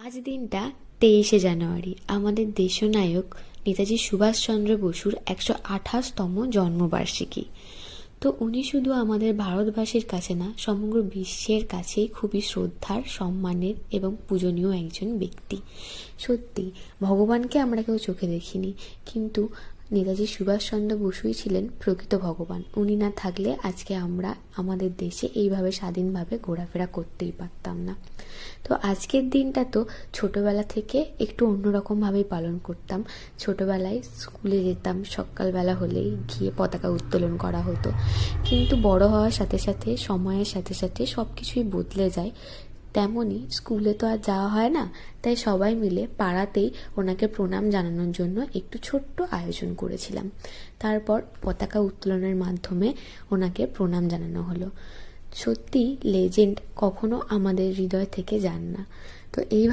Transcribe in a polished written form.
আজ দিনটা 23শে জানুয়ারি, আমাদের দেশনায়ক নেতাজি সুভাষচন্দ্র বসুর 128তম জন্মবার্ষিকী। তো উনি শুধু আমাদের ভারতবাসীর কাছে না, সমগ্র বিশ্বের কাছেই খুবই শ্রদ্ধার, সম্মানের এবং পূজনীয় একজন ব্যক্তি। সত্যি, ভগবানকে আমরা কেউ চোখে দেখিনি, কিন্তু নেতাজি সুভাষচন্দ্র বসুই ছিলেন প্রকৃত ভগবান। উনি না থাকলে আজকে আমরা আমাদের দেশে এইভাবে স্বাধীনভাবে ঘোরাফেরা করতেই পারতাম না। তো আজকের দিনটা তো ছোটোবেলা থেকে একটু অন্যরকমভাবেই পালন করতাম। ছোটোবেলায় স্কুলে যেতাম, সকালবেলা হলেই গিয়ে পতাকা উত্তোলন করা হতো। কিন্তু বড় হওয়ার সাথে সাথে, সময়ের সাথে সাথে সব কিছুই বদলে যায়। তেমনই স্কুলে তো আর যাওয়া হয় না, তাই সবাই মিলে পাড়াতেই ওনাকে প্রণাম জানানোর জন্য একটু ছোট্ট আয়োজন করেছিলাম। তারপর পতাকা উত্তোলনের মাধ্যমে ওনাকে প্রণাম জানানো হলো। সত্যি লেজেন্ড কখনো আমাদের হৃদয় থেকে যান না। তো এই